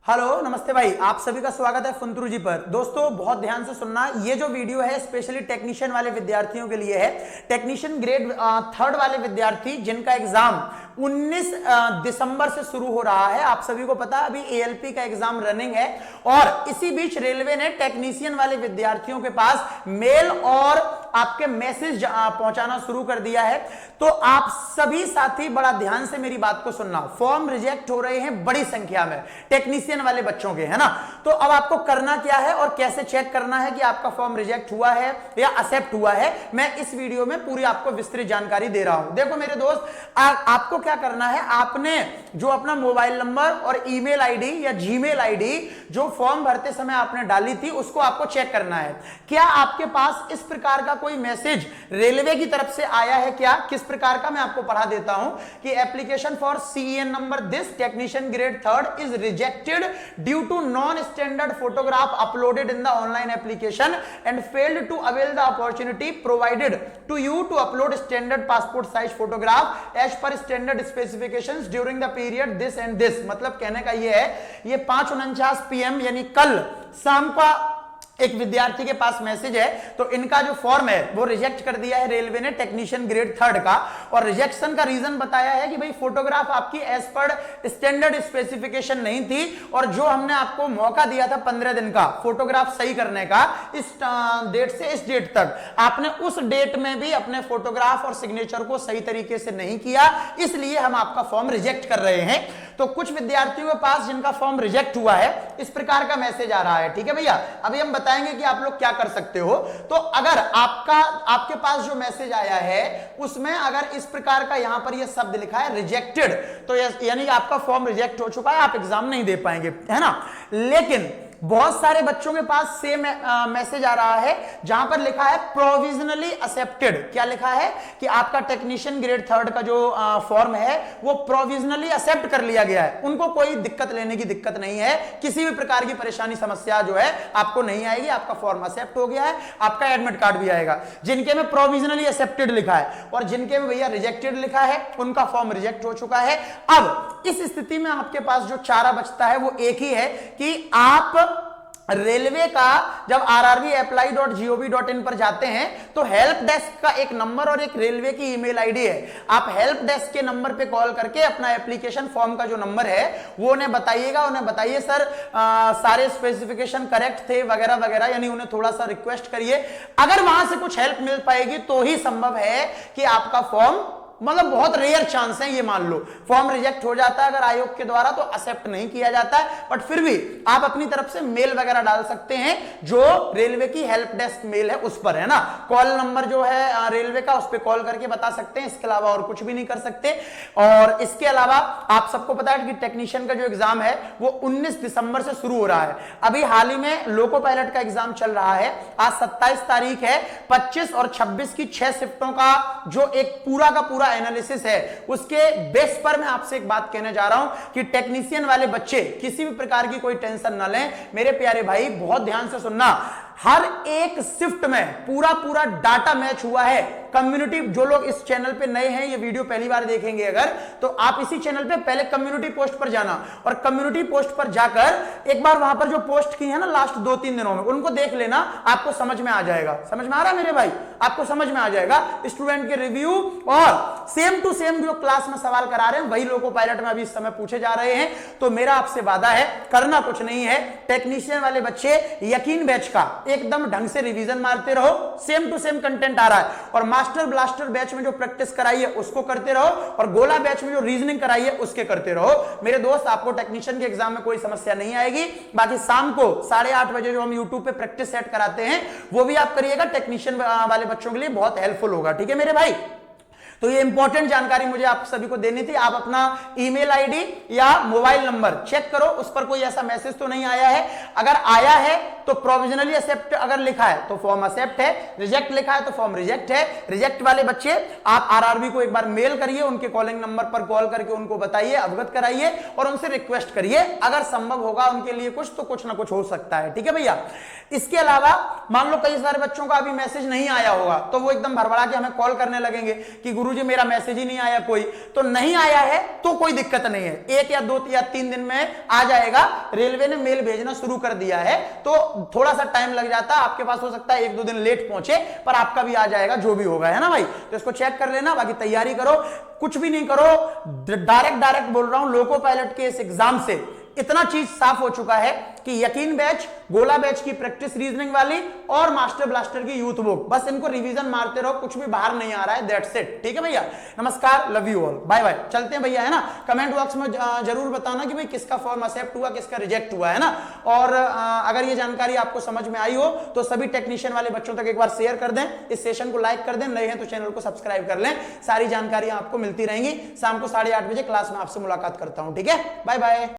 Hello नमस्ते भाई, आप सभी का स्वागत है फुंतरू जी पर। दोस्तों बहुत ध्यान से सुनना, ये जो वीडियो है स्पेशली टेक्नीशियन वाले विद्यार्थियों के लिए है। टेक्नीशियन ग्रेड 3rd वाले विद्यार्थी जिनका एग्जाम 19 दिसंबर से शुरू हो रहा है। आप सभी को पता है अभी एएलपी का एग्जाम रनिंग है और इसी बीच रेलवे ने टेक्नीशियन वाले विद्यार्थियों के पास मेल और आपके मैसेज पहुंचाना शुरू कर दिया है। तो आप सभी साथी बड़ा ध्यान से मेरी बात को सुनना। फॉर्म रिजेक्ट हो रहे हैं बड़ी संख्या में टेक्नीशियन वाले बच्चों के, है ना। तो अब आपको करना क्या है और कैसे चेक करना है कि आपका फॉर्म रिजेक्ट हुआ है या एक्सेप्ट हुआ है, मैं इस वीडियो में पूरी आपको विस्तृत जानकारी दे रहा हूं। देखो मेरे दोस्त, आपको क्या करना है, आपने जो अपना मोबाइल नंबर और ईमेल आईडी या जीमेल आईडी जो फॉर्म भरते समय आपने डाली थी उसको आपको चेक करना है। क्या आपके पास इस प्रकार का कोई मैसेज रेलवे की तरफ से आया है क्या? किस प्रकार का, मैं आपको पढ़ा देता हूं कि application for CN number this technician grade 3rd is rejected due to non standard photograph uploaded in the online application and failed to avail the opportunity provided to you to upload standard passport size photograph as per standard specifications during the period this and this. मतलब कहने का ये है, ये 5:49 PM यानी कल शाम का एक विद्यार्थी के पास मैसेज है। तो इनका जो फॉर्म है वो रिजेक्ट कर दिया है रेलवे ने टेक्नीशियन ग्रेड 3rd का। और रिजेक्शन का रीजन बताया है कि भाई फोटोग्राफ आपकी एज पर स्टैंडर्ड स्पेसिफिकेशन नहीं थी और जो हमने आपको मौका दिया था 15 दिन का फोटोग्राफ सही करने का, इस डेट से इस डेट तक आपने उस डेट में भी अपने फोटोग्राफ और सिग्नेचर को सही तरीके से नहीं किया, इसलिए हम आपका फॉर्म रिजेक्ट कर रहे हैं। तो कुछ विद्यार्थियों के पास जिनका फॉर्म रिजेक्ट हुआ है इस प्रकार का मैसेज आ रहा है। ठीक है भैया, अभी हम बताएंगे कि आप लोग क्या कर सकते हो। तो अगर आपके पास जो मैसेज आया है उसमें अगर इस प्रकार का यहां पर ये शब्द लिखा है रिजेक्टेड, तो यानी कि आपका फॉर्म रिजेक्ट हो चुका है, आप एग्जाम नहीं दे पाएंगे, है ना। लेकिन बहुत सारे बच्चों के पास सेम मैसेज आ रहा है जहां पर लिखा है प्रोविजनली एक्सेप्टेड। क्या लिखा है कि आपका टेक्नीशियन ग्रेड 3rd का जो फॉर्म है वो प्रोविजनली एक्सेप्ट कर लिया गया है। उनको कोई दिक्कत लेने की दिक्कत नहीं है, किसी भी प्रकार की परेशानी समस्या जो है आपको नहीं आएगी, आपका फॉर्म एक्सेप्ट हो गया है, आपका एडमिट कार्ड भी आएगा। जिनके में प्रोविजनली एक्सेप्टेड लिखा है और जिनके में भैया रिजेक्टेड लिखा है उनका फॉर्म रिजेक्ट हो चुका है। अब इस स्थिति में आपके पास जो चारा बचता है वो एक ही है कि आप रेलवे का जब rrbapply.gov.in पर जाते हैं तो हेल्प डेस्क का एक नंबर और एक रेलवे की ईमेल आईडी है। आप हेल्प डेस्क के नंबर पे कॉल करके अपना एप्लीकेशन फॉर्म का जो नंबर है वो उन्हें बताइएगा। उन्हें बताइए सर सारे स्पेसिफिकेशन करेक्ट थे वगैरह वगैरह, यानी उन्हें थोड़ा सा रिक्वेस्ट करिए। अगर वहां से कुछ हेल्प मिल पाएगी तो ही संभव है कि आपका फॉर्म, मतलब बहुत रेयर चांस है, ये मान लो फॉर्म रिजेक्ट हो जाता है अगर आयोग के द्वारा तो एक्सेप्ट नहीं किया जाता है, बट फिर भी आप अपनी तरफ से मेल वगैरह डाल सकते हैं जो रेलवे की हेल्प डेस्क मेल है उस पर, है ना। कॉल नंबर जो है रेलवे का उस पर कॉल करके बता सकते हैं, इसके अलावा और कुछ भी नहीं कर सकते। और इसके अलावा आप सबको पता है कि टेक्नीशियन का जो एग्जाम है वो 19 दिसंबर से शुरू हो रहा है। अभी हाल ही में लोको पायलट का एग्जाम चल रहा है, आज 27 तारीख है। 25 और 26 की 6 शिफ्टों का जो एक पूरा का पूरा एनालिसिस है, उसके बेस पर मैं आपसे एक बात कहने जा रहा हूं कि टेक्नीशियन वाले बच्चे किसी भी प्रकार की कोई टेंशन ना लें। मेरे प्यारे भाई बहुत ध्यान से सुनना, हर एक शिफ्ट में पूरा डाटा मैच हुआ है। कम्युनिटी, जो लोग इस चैनल पे नए हैं, ये वीडियो पहली बार देखेंगे अगर, तो आप इसी चैनल पे पहले कम्युनिटी पोस्ट पर जाना और कम्युनिटी पोस्ट पर जाकर एक बार वहां पर जो पोस्ट की है ना लास्ट 2-3 दिनों में, उनको देख लेना, आपको समझ में आ जाएगा। समझ में आ रहा है मेरे भाई? आपको समझ में आ जाएगा स्टूडेंट के रिव्यू और सेम टू सेम जो क्लास में सवाल करा रहे हैं वही लोको पायलट में अभी इस समय पूछे जा रहे हैं। तो मेरा आपसे वादा है, करना कुछ नहीं है, टेक्नीशियन वाले बच्चे यकीन बैच का एकदम ढंग से रिवीजन मारते रहो, सेम टू सेम कंटेंट आ रहा है। और मास्टर ब्लास्टर बैच में जो प्रैक्टिस कराई है उसको करते रहो और गोला बैच में जो रीजनिंग कराई है उसके करते रहो। मेरे दोस्त, आपको टेक्नीशियन के एग्जाम में कोई समस्या नहीं आएगी। बाकी शाम को 8:30 बजे जो हम यूट्यूब पे प्रैक्टिस सेट कराते हैं वो भी आप करिएगा, टेक्नीशियन वाले बच्चों के लिए बहुत हेल्पफुल होगा। ठीक है मेरे भाई, तो ये इंपॉर्टेंट जानकारी मुझे आप सभी को देनी थी। आप अपना ईमेल आईडी या मोबाइल नंबर चेक करो, उस पर कोई ऐसा मैसेज तो नहीं आया है। अगर आया है तो प्रोविजनली एक्सेप्ट अगर लिखा है तो फॉर्म एक्सेप्ट है, रिजेक्ट लिखा है तो फॉर्म रिजेक्ट है। रिजेक्ट वाले बच्चे आप आरआरबी को एक बार मेल करिए, उनके कॉलिंग नंबर पर कॉल करके उनको बताइए, अवगत कराइए और उनसे रिक्वेस्ट करिए। अगर संभव होगा उनके लिए कुछ तो कुछ ना कुछ हो सकता है। ठीक है भैया। इसके अलावा मान लो कई सारे बच्चों का अभी मैसेज नहीं आया होगा तो वो एकदम भड़बड़ा के हमें कॉल करने लगेंगे कि गुरुजी मेरा मैसेज ही नहीं आया कोई, तो नहीं आया है तो कोई दिक्कत नहीं है, 1 या 2 या 3 दिन में आ जाएगा। रेलवे ने मेल भेजना शुरू कर दिया है, तो थोड़ा सा टाइम लग जाता है, आपके पास हो सकता है 1-2 दिन लेट पहुंचे, पर आपका भी आ जाएगा जो भी होगा, है ना भाई। तो इसको चेक कर लेना, बाकी तैयारी करो, कुछ भी नहीं करो, डायरेक्ट बोल रहा हूं, लोको पायलट के इस एग्जाम से इतना चीज साफ हो चुका है कि यकीन बैच, गोला बैच की प्रैक्टिस रीजनिंग वाली और मास्टर ब्लास्टर की यूथ बुक, बस इनको रिवीजन मारते रहो, कुछ भी बाहर नहीं आ रहा है, दैट्स इट। ठीक है भैया, नमस्कार, love you all, bye bye. चलते हैं भैया, है ना। कमेंट बॉक्स में जरूर बताना कि भाई किसका फॉर्म एक्सेप्ट हुआ, किसका रिजेक्ट हुआ, है ना। और अगर ये जानकारी आपको समझ में आई हो तो सभी टेक्नीशियन वाले बच्चों तक एक बार शेयर कर दें, इस सेशन को लाइक कर दें, नए हैं तो चैनल को सब्सक्राइब कर लें, सारी जानकारी आपको मिलती रहेंगी। शाम को 8:30 बजे क्लास में आपसे मुलाकात करता हूं, ठीक है, बाय बाय।